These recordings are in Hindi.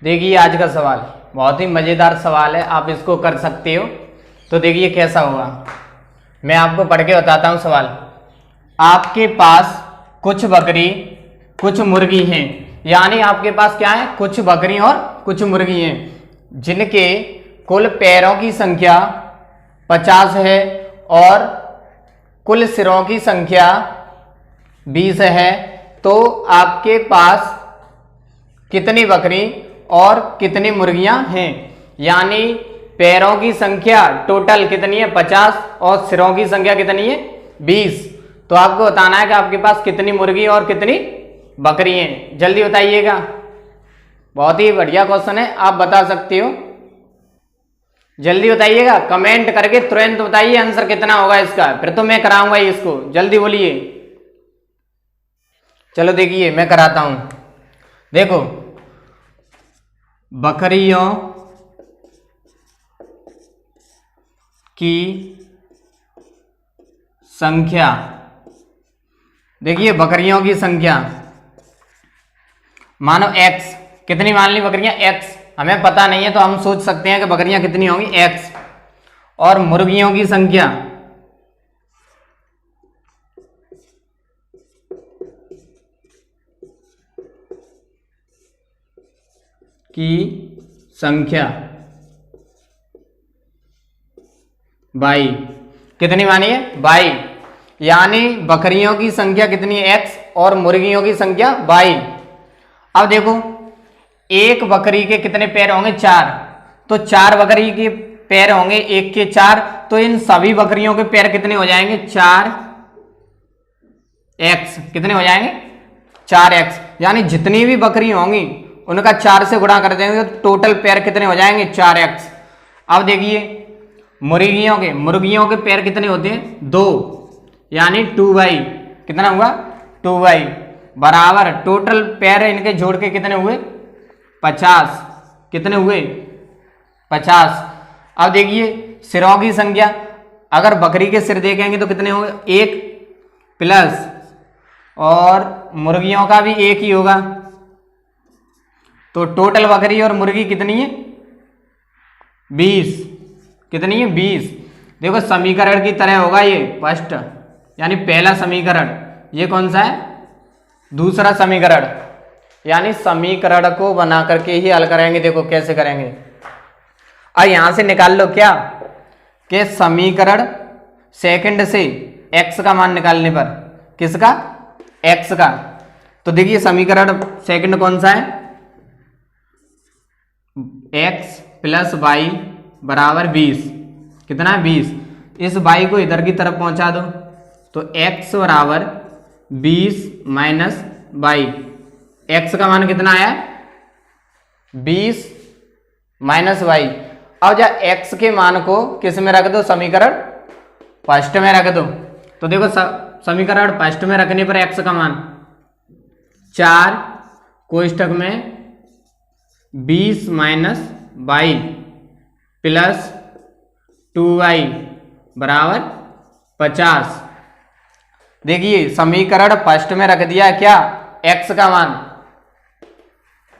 देखिए आज का सवाल बहुत ही मज़ेदार सवाल है, आप इसको कर सकते हो। तो देखिए कैसा होगा, मैं आपको पढ़ के बताता हूँ सवाल। आपके पास कुछ बकरी कुछ मुर्गी हैं, यानी आपके पास क्या है, कुछ बकरी और कुछ मुर्गी हैं, जिनके कुल पैरों की संख्या 50 है और कुल सिरों की संख्या 20 है। तो आपके पास कितनी बकरी और कितनी मुर्गियां हैं, यानी पैरों की संख्या टोटल कितनी है 50 और सिरों की संख्या कितनी है 20। तो आपको बताना है कि आपके पास कितनी मुर्गी और कितनी बकरी हैं। जल्दी बताइएगा, बहुत ही बढ़िया क्वेश्चन है, आप बता सकते हो। जल्दी बताइएगा, कमेंट करके तुरंत बताइए आंसर कितना होगा इसका, फिर तो मैं कराऊंगा इसको। जल्दी बोलिए। चलो देखिए मैं कराता हूं। देखो, बकरियों की संख्या, देखिए बकरियों की संख्या मानो x, कितनी मान ली बकरियां x, हमें पता नहीं है तो हम सोच सकते हैं कि बकरियां कितनी होंगी x। और मुर्गियों की संख्या बाई, कितनी मानी है 22, यानी बकरियों की संख्या कितनी है x और मुर्गियों की संख्या 22। अब देखो, एक बकरी के कितने पैर होंगे 4, तो 4 बकरी के पैर होंगे, एक के 4, तो इन सभी बकरियों के पैर कितने हो जाएंगे 4x, कितने हो जाएंगे 4x, यानी जितनी भी बकरी होंगी उनका 4 से गुणा कर देंगे तो टोटल पैर कितने हो जाएंगे 4x। अब देखिए मुर्गियों के पैर कितने होते हैं 2, यानी 2y, कितना हुआ 2y बराबर टोटल पैर इनके जोड़ के कितने हुए 50, कितने हुए 50। अब देखिए सिरों की संख्या, अगर बकरी के सिर देखेंगे तो कितने होंगे 1 प्लस, और मुर्गियों का भी 1 ही होगा, तो टोटल बकरी और मुर्गी कितनी है 20, कितनी है 20। देखो समीकरण की तरह होगा ये फर्स्ट, यानी पहला समीकरण, ये कौन सा है दूसरा समीकरण, यानी समीकरण को बना करके ही हल करेंगे। देखो कैसे करेंगे, और यहां से निकाल लो क्या कि समीकरण सेकंड से x का मान निकालने पर, किसका x का, तो देखिए समीकरण सेकंड कौन सा है x प्लस वाई बराबर 20, कितना है 20। इस y को इधर की तरफ पहुंचा दो तो x बराबर 20 माइनस वाई, x का मान कितना आया 20 माइनस वाई। अब जा x के मान को किस में रख दो, समीकरण फर्स्ट में रख दो। तो देखो समीकरण फर्स्ट में रखने पर x का मान 4 कोष्ठक में 20 माइनस वाई प्लस 2y बराबर 50। देखिए समीकरण फर्स्ट में रख दिया क्या x का मान,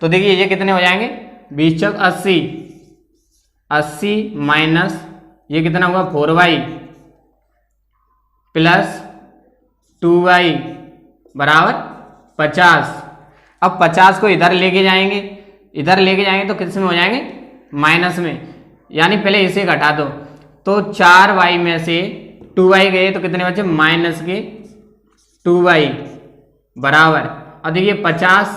तो देखिए ये कितने हो जाएंगे 20 चौक 80, 80 माइनस ये कितना होगा 4y प्लस 2y बराबर 50। अब 50 को इधर लेके जाएंगे तो किस में हो जाएंगे माइनस में, यानी पहले इसे घटा दो, तो 4y में से 2y गए तो कितने बचे माइनस के 2y बराबर। अब देखिए 50,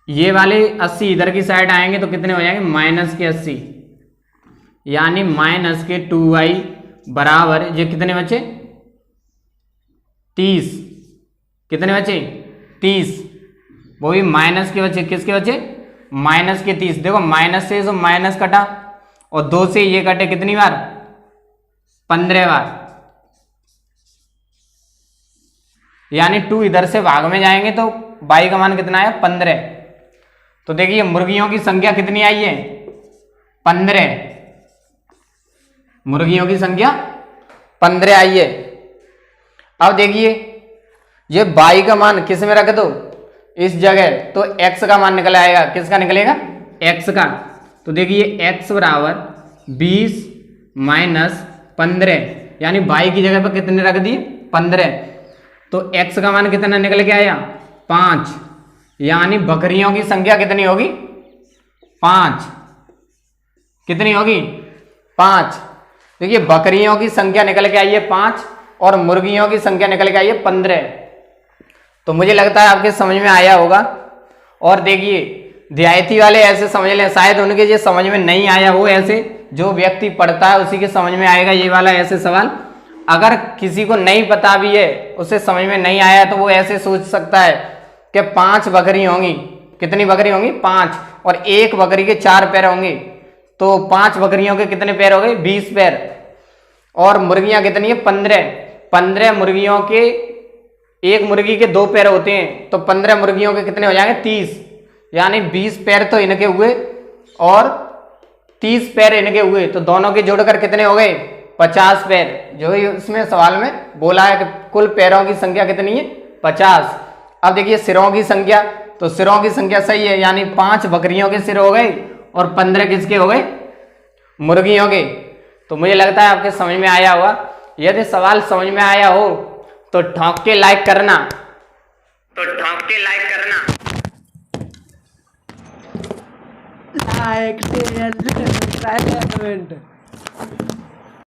ये वाले 80 इधर की साइड आएंगे तो कितने हो जाएंगे माइनस के 80, यानी माइनस के 2y बराबर ये कितने बचे 30, कितने बचे 30, वो भी माइनस के बचे, किसके बचे माइनस के 30। देखो माइनस से तो माइनस कटा और 2 से ये कटे कितनी बार 15 बार, यानी 2 इधर से भाग में जाएंगे तो y का मान कितना है 15। तो देखिए मुर्गियों की संख्या कितनी आई है 15, मुर्गियों की संख्या 15 आई है। अब देखिए ये y का मान किस में रख दो इस जगह, तो x का मान निकल आएगा, किसका निकलेगा x का, तो देखिए x बराबर 20 माइनस 15, यानी y की जगह पर कितने रख दिए 15, तो x का मान कितना निकल के आया 5, यानी बकरियों की संख्या कितनी होगी 5, कितनी होगी 5। देखिए बकरियों की संख्या निकल के आई है 5 और मुर्गियों की संख्या निकल के आई है 15। तो मुझे लगता है आपके समझ में आया होगा। और देखिए देहाती वाले ऐसे समझ लें, शायद उनके जो समझ में नहीं आया हो, ऐसे जो व्यक्ति पढ़ता है उसी के समझ में आएगा ये वाला ऐसे सवाल। अगर किसी को नहीं पता भी है, उसे समझ में नहीं आया, तो वो ऐसे सोच सकता है कि 5 बकरी होंगी, कितनी बकरी होंगी 5, और एक बकरी के 4 पैर होंगे, तो 5 बकरियों के कितने पैर हो गए 20 पैर, और मुर्गियां कितनी है 15 मुर्गियों के, एक मुर्गी के 2 पैर होते हैं, तो 15 मुर्गियों के कितने हो जाएंगे 30, यानी 20 पैर तो इनके हुए और 30 पैर इनके हुए, तो दोनों के जोड़कर कितने हो गए 50 पैर। जो इसमें सवाल में बोला है कि कुल पैरों की संख्या कितनी है 50। अब देखिए सिरों की संख्या, तो सिरों की संख्या सही है, यानी 5 बकरियों के सिर हो गए और 15 किसके हो गए मुर्गियों के। तो मुझे लगता है आपके समझ में आया होगा। यदि सवाल समझ में आया हो तो ठोक के लाइक करना, लाइक शेयर कमेंट।